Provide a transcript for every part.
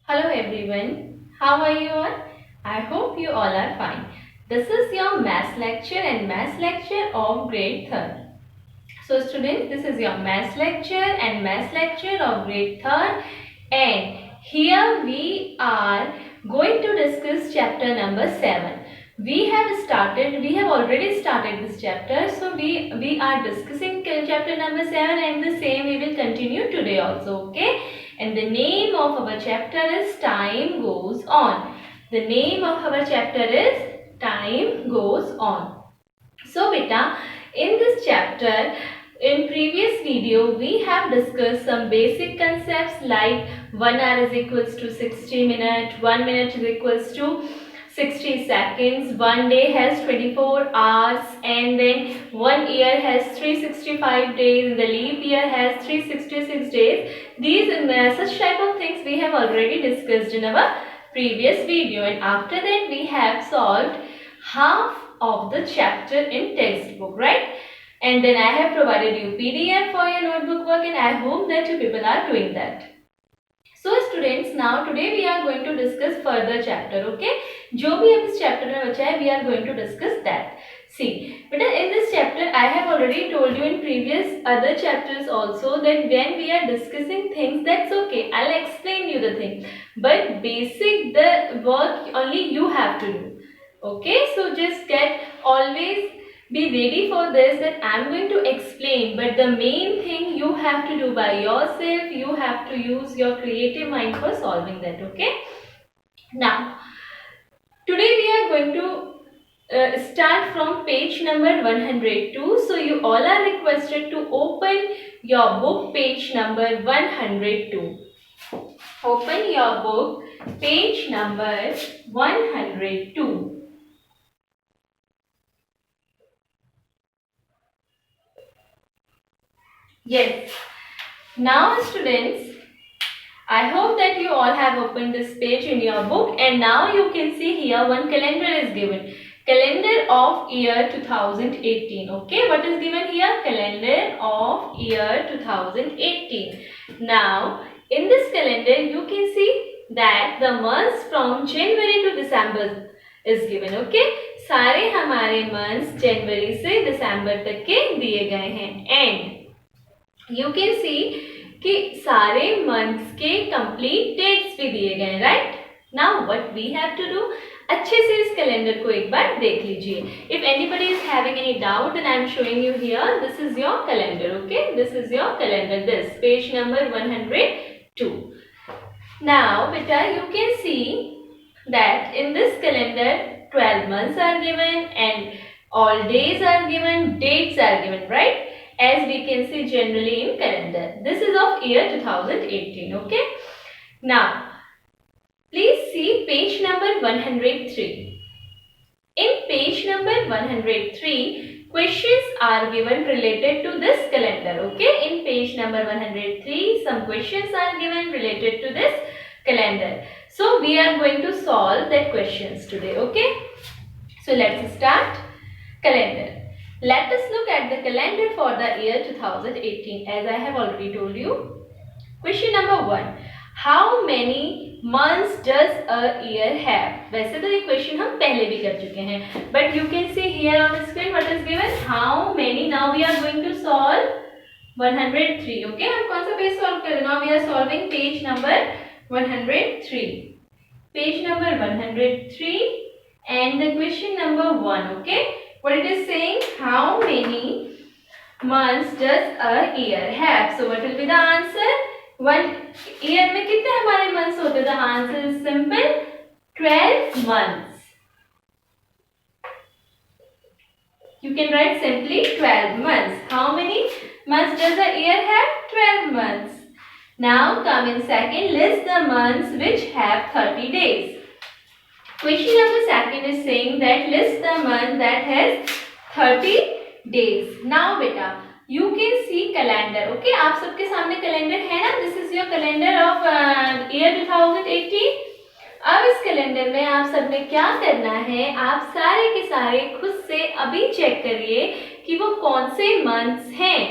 Hello everyone, how are you all? I hope you all are fine. This is your maths lecture and maths lecture of grade 3rd. So students, this is your maths lecture and maths lecture of grade 3rd, and here we are going to discuss chapter number 7. We have already started this chapter, so we are discussing chapter number 7, and the same we will continue today also, okay? And the name of our chapter is Time Goes On. The name of our chapter is Time Goes On. So beta, in this chapter, in previous video, we have discussed some basic concepts like 1 hour is equals to 60 minutes, 1 minute is equals to 60 seconds, 1 day has 24 hours, and then 1 year has 365 days, and the leap year has 366 days. These such type of things we have already discussed in our previous video, and after that we have solved half of the chapter in textbook, right? And then I have provided you PDF for your notebook work, and I hope that you people are doing that. So students, now today we are going to discuss further chapter, okay? जो भी अब इस chapter में बचा है, we are going to discuss that. See, but in this chapter I have already told you in previous other chapters also that when we are discussing things, that's okay, I'll explain you the thing, but basic the work only you have to do. Okay, so just always be ready for this, that I'm going to explain, but the main thing you have to do by yourself. You have to use your creative mind for solving that, okay? Now, today we are going to start from page number 102. So you all are requested to open your book page number 102. Open your book page number 102. Yes. Now students, I hope that you all have opened this page in your book, and now you can see here one calendar is given. Calendar of year 2018. Okay, what is given here? Calendar of year 2018. Now, in this calendar you can see that the months from January to December is given. Okay, सारे हमारे months जनवरी से दिसंबर तक के दिए गए हैं, and you can see कि सारे months के complete dates भी दिए गए, right? Now what we have to do? अच्छे से इस कैलेंडर को एक बार देख लीजिए. If anybody is having any doubt, then I am showing you here. This is your calendar, okay? This is your calendar. This page number 102. Now, beta, you can see that in this calendar 12 months are given and all days are given, dates are given, right? As we can see generally in calendar. This is of year 2018, okay? Now, please see page number 103. In page number 103, questions are given related to this calendar, okay? In page number 103, some questions are given related to this calendar. So, we are going to solve that questions today, okay? So, let's start. Calendar. Let us look at the calendar for the year 2018, as I have already told you. Question number 1. How many months does a year have? वैसे तो ये question हम पहले भी कर चुके हैं, but you can see here on the screen what is given. How many? Now we are going to solve 103. Okay, हम कौन सा page solve कर रहे हैं? Now we are solving page number 103. Page number 103 and the question number 1. Okay. What it is saying? How many months does a year have? So what will be the answer? 1 year में कितने हमारे months होते? The answer is simple, 12 months. You can write simply 12 months. How many months does a year have? 12 months. Now come in second, list the months which have 30 days. Question number 2 is saying that list the month that has 30 days. Now beta, you can see calendar. Okay, आप सबके सामने calendar है ना? This is your calendar of year 2018. अब इस calendar में आप सबने क्या करना है? आप सारे के सारे खुद से अभी चेक करिए कि वो कौन से months हैं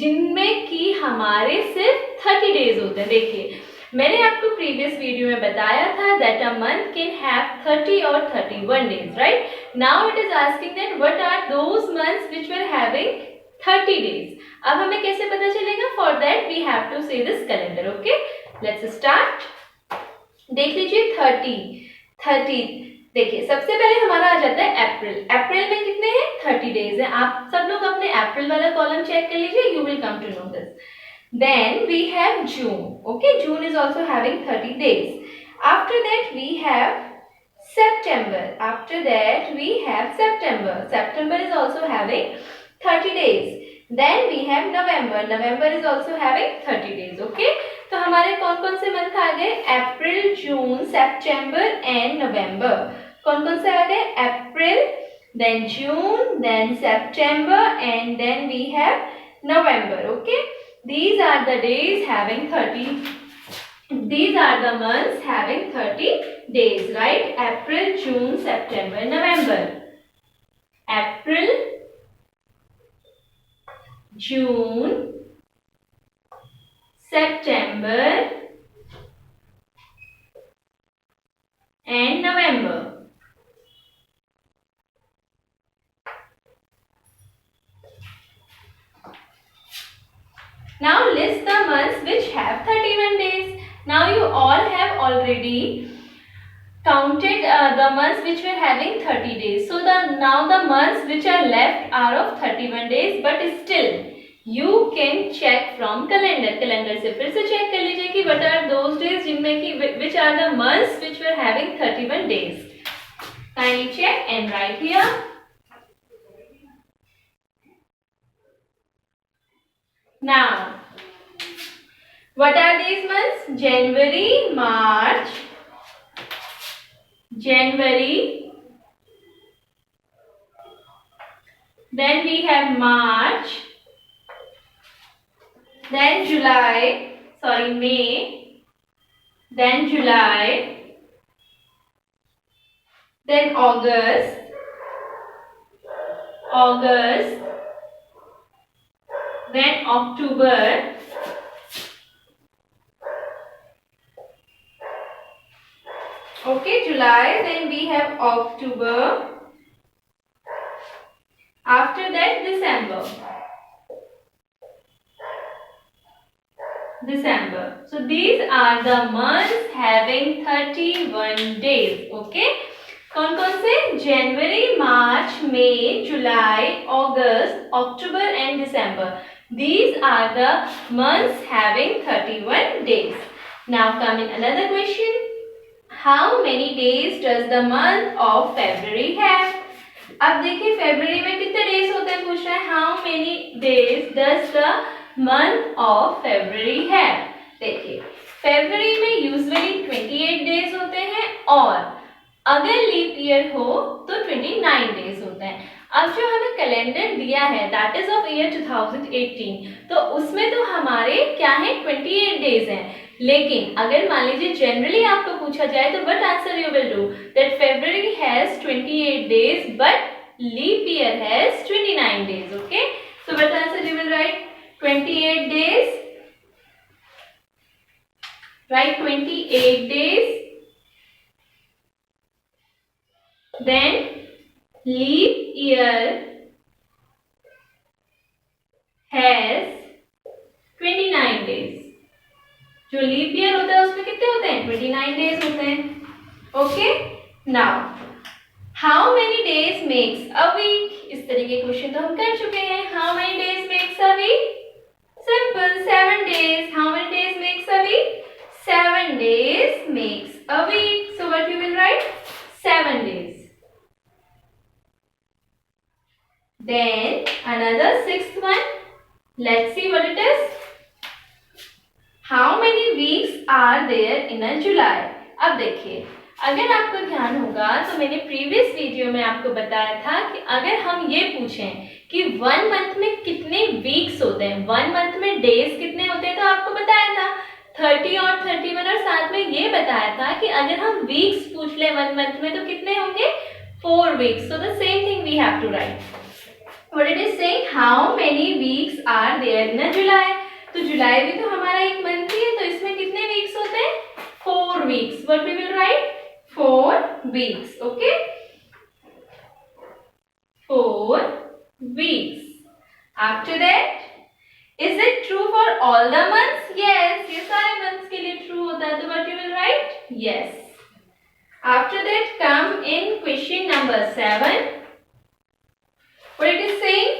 जिनमें कि हमारे सिर्फ 30 days होते हैं. देखिए मैंने आपको प्रीवियस वीडियो में बताया था that a month can have 30 और 31 days, right? Now it is asking that what are those months which were having 30 days. अब हमें कैसे पता चलेगा? For that we have to see this calendar. Okay, let's start. देख लीजिए 30. देखिए सबसे पहले हमारा आ जाता है अप्रैल. अप्रैल में कितने हैं? 30 डेज है. आप सब लोग अपने अप्रैल वाला कॉलम चेक कर लीजिए. You will come to know this. Then we have June. Okay, June is also having 30 days. After that we have September. After that we have September. September is also having 30 days. Then we have November. November is also having 30 days. Okay, तो हमारे कौन कौन से month आ गए? अप्रैल, जून, सितंबर and November. कौन कौन से आ गए? अप्रैल, then June, then September, and then we have November. Okay, these are the days having 30. These are the months having 30 days, right? April, June, September, November. April, June, September, and November. Now list the months which have 31 days. Now you all have already counted the months which were having 30 days. So now the months which are left are of 31 days, but still you can check from calendar. Calendar से फिर से check कर लीजिए कि what are those days जिनमें कि which are the months which were having 31 days. Kindly check and write here. Now, what are these months? January, March, then we have March, then May, then July, then August, then October, okay, July, then we have October. After that December. So these are the months having 31 days. Okay, कौन कौन से? January, March, May, July, August, October and December. These are the months having 31 days. Now come in another question. How many days does the month of February have? अब देखिए फरवरी में कितने days होते हैं पूछ रहा है. How many days does the month of February have? देखिए फरवरी में यूजुअली 28 डेज होते हैं और अगर लीप ईयर हो तो 29 डेज होते हैं. अब जो हमें कैलेंडर दिया है दैट इज ऑफ ईयर 2018, तो उसमें तो हमारे क्या है 28 डेज हैं. लेकिन अगर मान लीजिए जनरली आपको पूछा जाए तो what answer you will do? That February has 28 days but leap year has 29 days. Okay, so what answer you will write? 28 days. Write 28 days. Then leap year has 29 days. जो लीप ईयर होता है उसमें कितने होते हैं? 29 days होते हैं. Okay, now how many days makes a week? इस तरह के क्वेश्चन तो हम कर चुके हैं. How many days makes a week? Simple, 7 days. How many days makes a week? 7 days makes a week. So what you will write? 7 days. Then another 6th one. Let's see what it is. How many weeks are there in a July? अब देखिए अगर आपको ध्यान होगा तो मैंने previous video में आपको बताया था कि अगर हम ये पूछें कि 1 मंथ में कितने वीक्स होते हैं, 1 मंथ में डेज कितने होते हैं, तो आपको बताया था 30 और 31 और साथ में ये बताया था कि अगर हम वीक्स पूछ ले 1 मंथ में तो कितने होंगे? 4 weeks. So the same thing we have to write. What it is saying? How many weeks are there in a July? तो जुलाई भी तो हमारा एक मंथ ही है, तो इसमें में कितने वीक्स होते हैं? 4 weeks. What we will write? 4 weeks. Okay? 4 weeks. After that, is it true for all the months? Yes, ये सारे months के लिए true होता है. तो what you will write? Yes. After that, come in question number 7. What it is saying?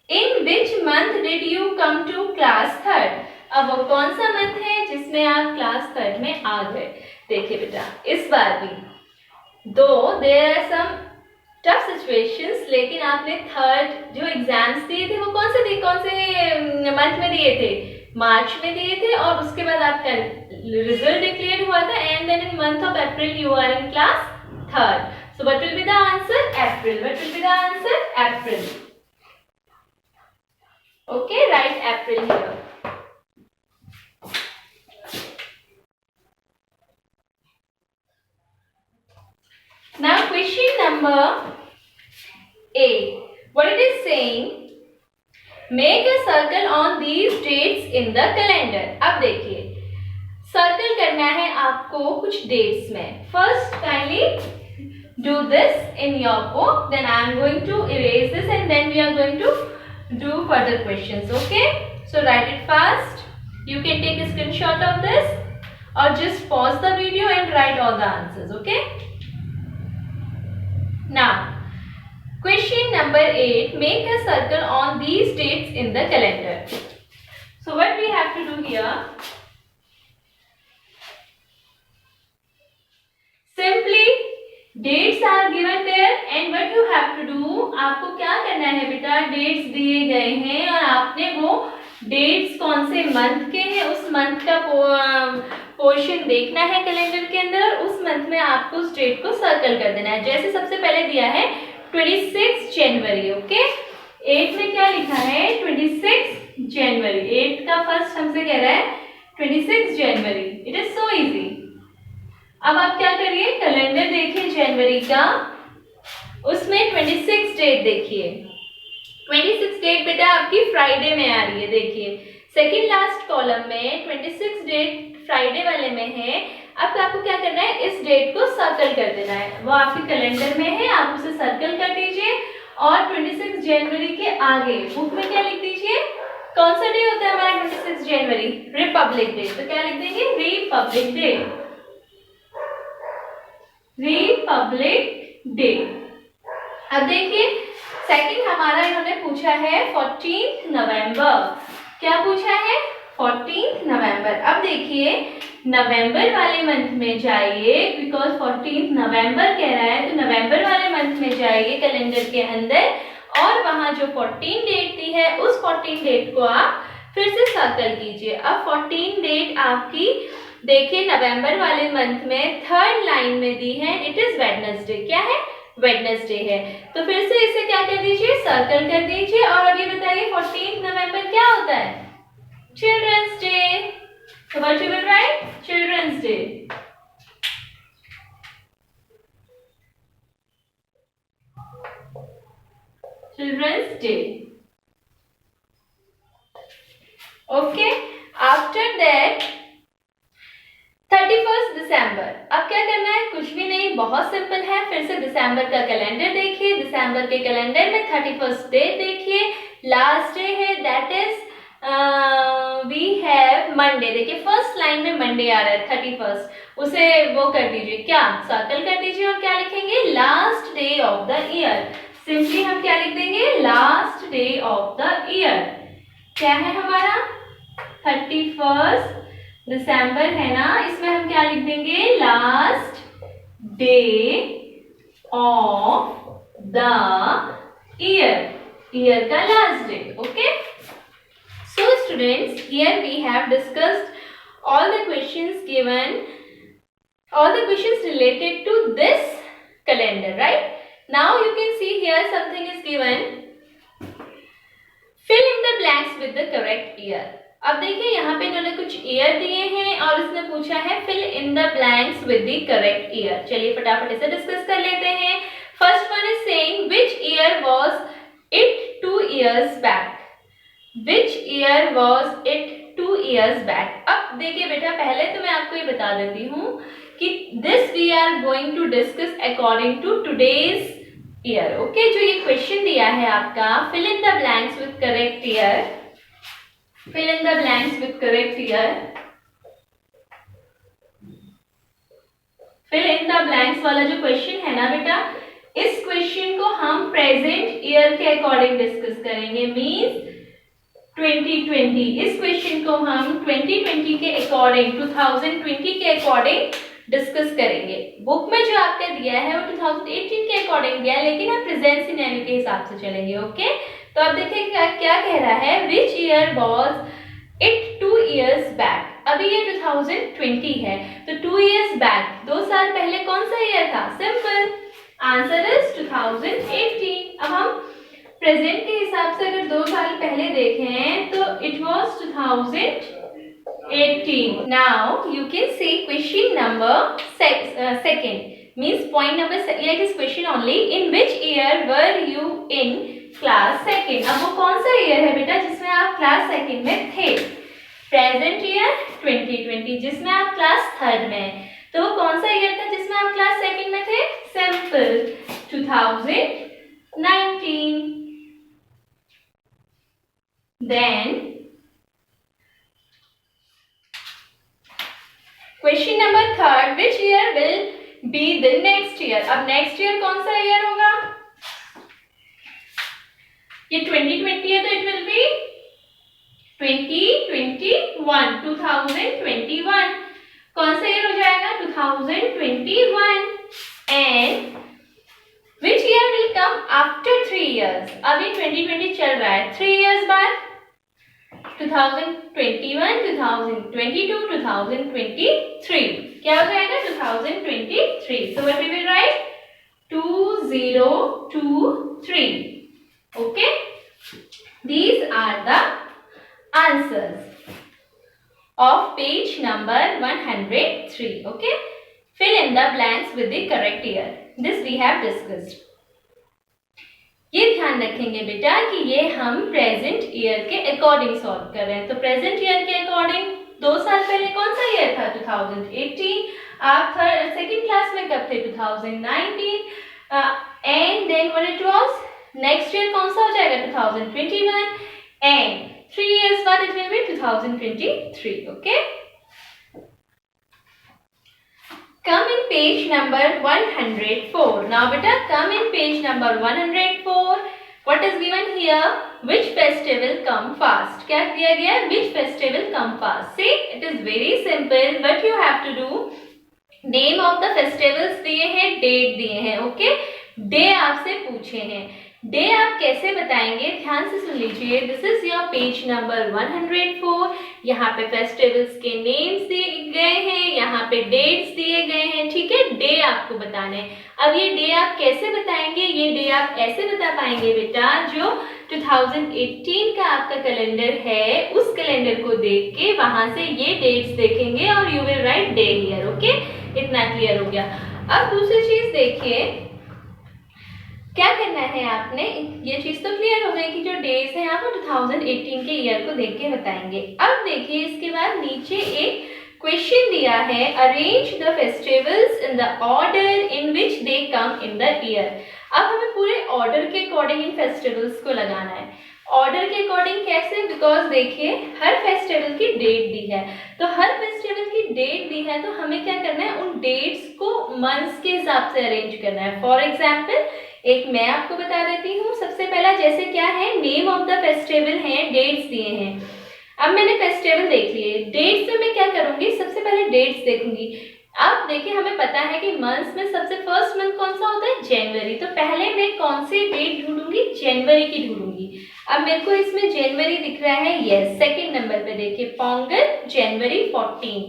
In which month did you come to class 3rd? अब वो कौन सा मंथ है जिसमें आप क्लास 3rd में आ गए? देखिए बेटा, इस बार भी दो there are some tough situations, लेकिन आपने 3rd जो एग्जाम्स दिए थे वो कौन से मंथ में दिए थे? मार्च में दिए थे, और उसके बाद आपका रिजल्ट डिक्लेयर हुआ था, and then in month of April you are in class 3rd. So what will be the answer? April. What will be the answer? April. Okay, write April here. Now question number 8. What it is saying? Make a circle on these dates in the calendar. अब देखिए, circle करना है आपको कुछ dates में. First, kindly do this in your book. Then I am going to erase this, and then we are going to do further questions. Okay? So write it fast. You can take a screenshot of this, or just pause the video and write all the answers. Okay? Now, question number 8. Make a circle on these dates in the calendar. So what we have to do here? Simply dates are given there, and what you have to do, आपको क्या करना है बेटा? Dates दिए गए हैं और आपने वो डेट्स कौन से मंथ के हैं उस मंथ का पोर्शन देखना है कैलेंडर के अंदर. उस मंथ में आपको उस डेट को सर्कल कर देना है. जैसे सबसे पहले दिया है 26 जनवरी. ओके, 8 में क्या लिखा है? 26 जनवरी. 8 का फर्स्ट हमसे कह रहा है 26 जनवरी. It is so easy. अब आप क्या करिए? कैलेंडर देखिए जनवरी का, उसमें 26 डेट देखिए. 26 डेट बेटा आपकी फ्राइडे में आ रही है. देखिए सेकंड लास्ट कॉलम में 26 डेट फ्राइडे वाले में है. अब आपको क्या करना है? इस डेट को सर्कल कर देना है. वो आपके कैलेंडर में है, आप उसे सर्कल कर दीजिए. और 26 जनवरी के आगे बुक में क्या लिख दीजिए? कौन सा डे होता है हमारा 26 जनवरी? Republic day. तो क्या लिख देंगे? Republic day. Republic day. अब देखिए सेकंड हमारा इन्होंने पूछा है 14 नवंबर. क्या पूछा है? 14 नवंबर. अब देखिए नवंबर वाले मंथ में जाइए, बिकॉज 14 नवंबर कह रहा है, तो नवंबर वाले मंथ में जाइए कैलेंडर के अंदर, और वहां जो 14 डेट दी है उस 14 डेट को आप फिर से सर्कल कीजिए. अब 14 डेट आपकी देखिए नवंबर वाले मंथ में 3rd लाइन में दी है. It is Wednesday. क्या है? वेडनेसडे है. तो फिर से इसे क्या कर दीजिए? सर्कल कर दीजिए. और अब ये बताइए 14 नवंबर क्या होता है? Children's day. So what you will write? Children's Day. Children's Day. Okay. After that 31st दिसंबर. अब क्या करना है? कुछ भी नहीं, बहुत सिंपल है. फिर से दिसंबर का कैलेंडर देखिए. दिसंबर के कैलेंडर में 31st डे देखिए, लास्ट डे है, that is we have Monday. देखिए फर्स्ट लाइन में मंडे आ रहा है 31st. उसे वो कर दीजिए, क्या? सर्कल कर दीजिए. और क्या लिखेंगे? Last day of the year. Simply हम क्या लिख देंगे? Last day of the year. क्या है हमारा? 31st दिसंबर है ना, इसमें हम क्या लिख देंगे? Last day of the year. Year का last day. Okay. So students, here we have discussed all the questions given, all the questions related to this calendar, right? Now you can see here something is given. Fill in the blanks with the correct year. अब देखिए यहाँ पे इन्होंने कुछ year दिए हैं और इसने पूछा है fill in the blanks with the correct year. चलिए फटाफट इसे डिस्कस कर लेते हैं. First one is saying which year was it 2 years back? Which year was it 2 years back. अब देखिए बेटा, पहले तो मैं आपको ये बता देती हूँ कि this we are going to discuss according to today's year. Okay, जो ये क्वेश्चन दिया है आपका, fill in the blanks with correct year. Fill in the blanks with correct year. Fill in the blanks वाला जो क्वेश्चन है ना बेटा, इस क्वेश्चन को हम प्रेजेंट ईयर के अकॉर्डिंग डिस्कस करेंगे, मींस 2020. इस क्वेश्चन को हम 2020 के अकॉर्डिंग, 2020 के अकॉर्डिंग डिस्कस करेंगे. बुक में जो आपका दिया है वो 2018 के अकॉर्डिंग दिया है, लेकिन आप प्रेजेंट सिनेरियो के हिसाब से चलेंगे. ओके, तो अब देखिए क्या कह रहा है. Which year was it 2 years back. अभी ये 2020 है, तो 2 years बैक, 2 साल पहले कौन सा ईयर था? Simple answer is 2018. अब हम प्रेजेंट के हिसाब से अगर 2 साल पहले देखें तो it was 2018. Now you can see question number second, means point number, yeah, it is question only. In which year were you in class second? अब वो कौन सा ईयर है बेटा जिसमें आप क्लास सेकंड में थे? Present year 2020. जिसमें आप क्लास थर्ड में, तो वो कौन सा ईयर था जिसमें आप क्लास सेकंड में थे? Simple 2019. Then question number third, which year will be the next year. अब नेक्स्ट ईयर कौन सा ईयर होगा? ये 2020 है तो इट विल बी 2021. 2021 कौन सा ईयर हो जाएगा? 2021. And which year will come after 3 years. अभी 2020 चल रहा है, 3 years बाद 2021, 2022, 2023. क्या हो जाएगा? 2023. So what we will write? 2023. Okay. These are the answers of page number 103. Okay. Fill in the blanks with the correct year. This we have discussed. ये ध्यान रखेंगे बेटा कि ये हम प्रेजेंट ईयर के अकॉर्डिंग सॉल्व कर रहे हैं. तो प्रेजेंट ईयर के अकॉर्डिंग 2 साल पहले कौन सा ईयर था? 2018. आप सेकंड क्लास में कब थे? 2019. And then what it was? Next year कौन सा हो जाएगा? 2021. एंड 3 years बाद it will be 2023. Okay, come in page number 104. Now beta, come in page number 104. What is given here? Which festival come fast? क्या दिया गया है? Which festival come fast? See, it is very simple. What you have to do? Name of the festivals दिए हैं, date दिए हैं. Okay, day आपसे पूछे हैं. डे आप कैसे बताएंगे? ध्यान से सुन लीजिए. This is your page number 104. यहाँ पे फेस्टिवल्स के नेम्स दिए गए हैं, यहाँ पे डेट्स दिए गए हैं. ठीक है, डे आपको बताना है. अब ये डे आप कैसे बताएंगे? ये डे आप ऐसे बता पाएंगे बेटा, जो 2018 का आपका कैलेंडर है, उस कैलेंडर को देख के वहां से ये डेट्स देखेंगे और you will right day here. Okay, इतना क्लियर हो गया. अब दूसरी चीज देखिए, क्या करना है आपने, ये चीज तो क्लियर हो गई कि जो डेज है आप 2018 के ईयर को देख के बताएंगे. अब देखिए इसके बाद नीचे एक क्वेश्चन दिया है, arrange the festivals in the order in which they come in the year. अब हमें पूरे ऑर्डर के अकॉर्डिंग इन फेस्टिवल्स को लगाना है. ऑर्डर के अकॉर्डिंग कैसे? बिकॉज देखिए हर फेस्टिवल की डेट दी है, तो हर फेस्टिवल की डेट दी है तो हमें क्या करना है, उन डेट्स को मंथ्स के हिसाब से अरेंज करना है. फॉर एग्जाम्पल एक मैं आपको बता देती हूँ. सबसे पहला जैसे क्या है, नेम ऑफ द फेस्टिवल है, डेट्स दिए हैं. अब मैंने फेस्टिवल देख लिए, डेट्स में मैं क्या करूंगी, सबसे पहले डेट्स देखूंगी. अब देखिए हमें पता है कि मंथ्स में सबसे फर्स्ट मंथ कौन सा होता है? जनवरी. तो पहले मैं कौन सी डेट ढूंढूंगी? जनवरी की ढूंढूंगी. अब मेरे को इसमें जनवरी दिख रहा है, यस. सेकंड नंबर पे देखिए पोंगल, जनवरी 14.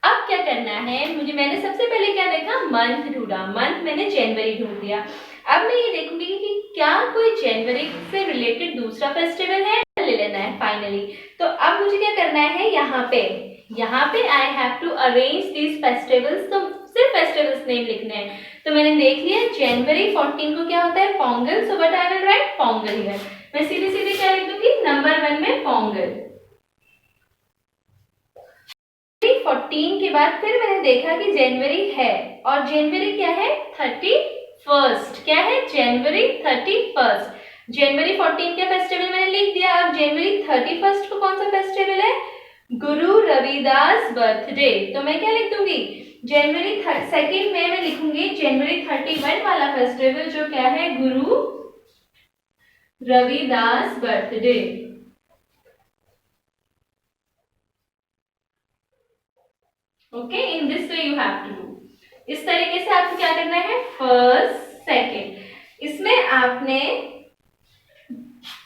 अब क्या करना है मुझे, मैंने सबसे पहले क्या देखा, मंथ ढूंढा. मंथ मैंने जनवरी ढूंढ दिया. अब मैं ये देखूंगी कि क्या कोई जनवरी से रिलेटेड दूसरा फेस्टिवल है, ले लेना है फाइनली. तो अब मुझे क्या करना है, यहाँ पे I have to arrange these festivals. तो सिर्फ फेस्टिवल्स नेम लिखने हैं. तो मैंने देख लिया जनवरी 14 को क्या होता है, Pongal. So what I will write, Pongal here. मैं सीधे सीधे क्या लिख दूंगी, नंबर 1 में पोंगल. 14 के बाद फिर मैंने देखा कि जनवरी है, और जनवरी क्या है 31st, क्या है जनवरी 31st। जनवरी 14 का फेस्टिवल मैंने लिख दिया। अब जनवरी 31st को कौन सा फेस्टिवल है, गुरु रविदास बर्थडे। तो मैं क्या लिख दूंगी, जनवरी 2 में मैं लिखूंगी जनवरी 31 वाला फेस्टिवल जो क्या है Guru Ravidas birthday. Okay, in this way you have to do. इस तरीके से आपको क्या करना है, फर्स्ट सेकेंड। इसमें आपने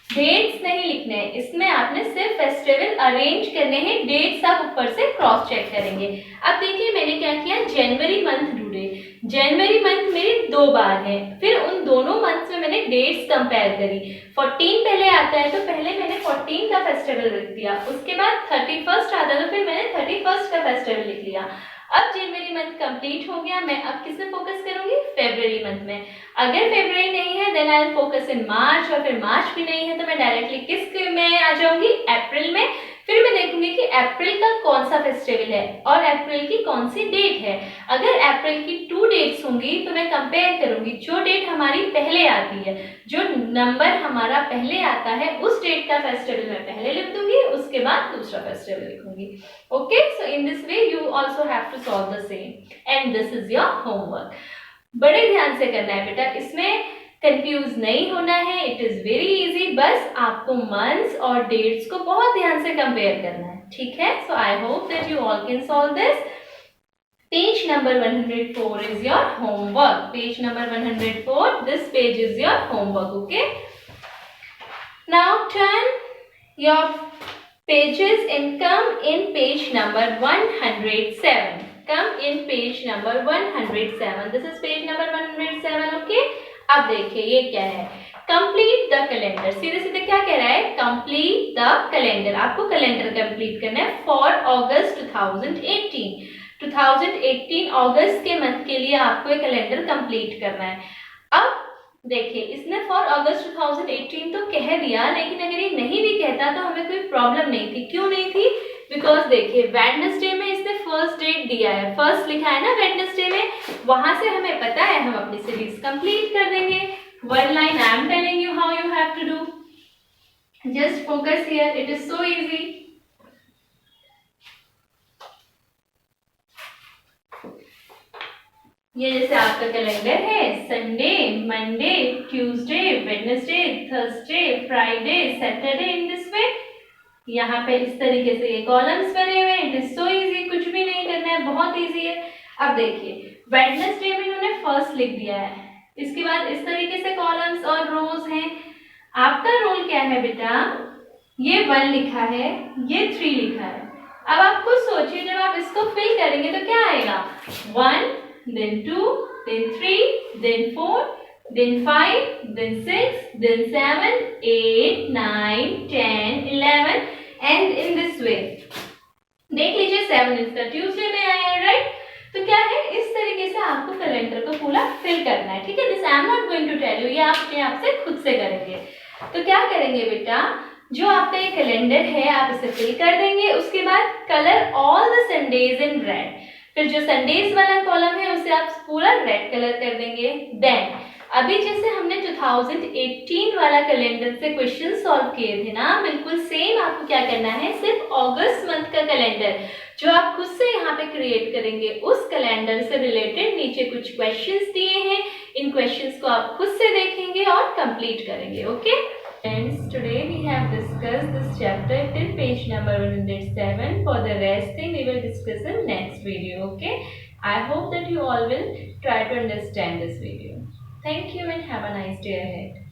डेट्स नहीं लिखने हैं, इसमें आपने सिर्फ फेस्टिवल अरेंज करने हैं, डेट्स आप ऊपर से क्रॉस चेक करेंगे। अब देखिए मैंने क्या किया, जनवरी मंथ ढूंढे। जनवरी मंथ मेरी 2 बार है, फिर उन दोनों मंथ्स में मैंने डेट्स कंपेयर करी। 14 पहले आता है तो पहले मैंने 14 का फेस्टिवल लिख दिया, उसके बाद 31st आता है तो फिर मैंने 31st का फेस्टिवल लिख लिया। अब जनवरी मंथ कंप्लीट हो गया, मैं अब किस में फोकस करूंगी, फेब्रुअरी मंथ में। अगर फेब्रुअरी नहीं है then I will focus in March, और फिर मार्च भी नहीं है तो मैं डायरेक्टली किस में आ जाऊंगी, अप्रैल में। फिर मैं देखूंगी कि अप्रैल का कौन सा फेस्टिवल है और अप्रैल की कौन सी डेट है। अगर अप्रैल की 2 डेट्स होंगी तो मैं कंपेयर करूंगी जो डेट हमारी पहले आती है, जो नंबर हमारा पहले आता है उस डेट का फेस्टिवल मैं पहले लिख दूंगी, उसके बाद दूसरा फेस्टिवल लिखूंगी। Okay, so in this way you also have to solve the same and this is your homework. बड़े ध्यान से करना है बेटा, इसमें कंफ्यूज नहीं होना है, इट इज वेरी इजी। बस आपको मंथ्स और डेट्स को बहुत ध्यान से कंपेयर करना है, ठीक है। So I hope that you all can solve this. Page number 104 is your homework. Page number 104, this page is your homework. Okay, now turn your pages and come in page number 107. Come in page number 107. This is page number 107. Okay. अब देखिए ये क्या है, complete the calendar. सीधे सीधे क्या कह रहा है, कंप्लीट द कैलेंडर। आपको कैलेंडर कंप्लीट करना है फॉर अगस्त 2018। 2018 अगस्त के मंथ के लिए आपको ये कैलेंडर कंप्लीट करना है। अब देखिए इसने फॉर अगस्त 2018 तो कह दिया, लेकिन अगर ये नहीं भी कहता तो हमें कोई प्रॉब्लम नहीं थी। क्यों नहीं थी, बिकॉज देखिए वेडनेसडे में इसने फर्स्ट डेट दिया है, फर्स्ट लिखा है ना वेडनेसडे में, वहां से हमें पता है हम अपनी सीरीज कंप्लीट कर देंगे। One line I am telling you how you have to do, just focus here, it is so easy. ये जैसे आपका कैलेंडर है, Sunday, Monday, Tuesday, Wednesday, Thursday, Friday, Saturday, in this way. यहाँ पे इस तरीके से ये कॉलम्स बने हुए हैं। इट इज सो इजी, कुछ भी नहीं करना है, बहुत इजी है। अब देखिए वेडनेसडे में इन्होंने फर्स्ट लिख दिया है, इसके बाद इस तरीके से कॉलम्स और रोज हैं। आपका रोल क्या है बेटा, ये 1 लिखा है, ये 3 लिखा है। अब आप खुद सोचिए जब आप इसको फिल करेंगे तो क्या आएगा, 1, then 2, then 3, then 4, then 5, then 6, then 7, 8, 9, 10, 11 and in this way। देख लीजिए 7 इसका ट्यूसडे में आया है, राइट। तो क्या है, इस तरीके से आपको कैलेंडर को पूरा फिल करना है, ठीक है। This I am not going to tell you, ये आप अपने आप से खुद से करेंगे। तो क्या करेंगे बेटा, जो आपका ये कैलेंडर है आप इसे फिल कर देंगे, उसके बाद colour all the Sundays in red. फिर जो संडेज वाला कॉलम है उसे आप पूरा रेड कलर कर देंगे। देन अभी जैसे हमने 2018 वाला कैलेंडर से क्वेश्चन सॉल्व किए थे ना, बिल्कुल सेम आपको क्या करना है, सिर्फ अगस्त मंथ का कैलेंडर जो आप खुद से यहाँ पे क्रिएट करेंगे, उस कैलेंडर से रिलेटेड नीचे कुछ क्वेश्चंस दिए हैं, इन क्वेश्चंस को आप खुद से देखेंगे और कंप्लीट करेंगे। Okay friends, today we have discussed this chapter till page number 107. For the rest thing we will discuss in next video. Okay, I hope that you all will try to understand this video. Thank you and have a nice day ahead.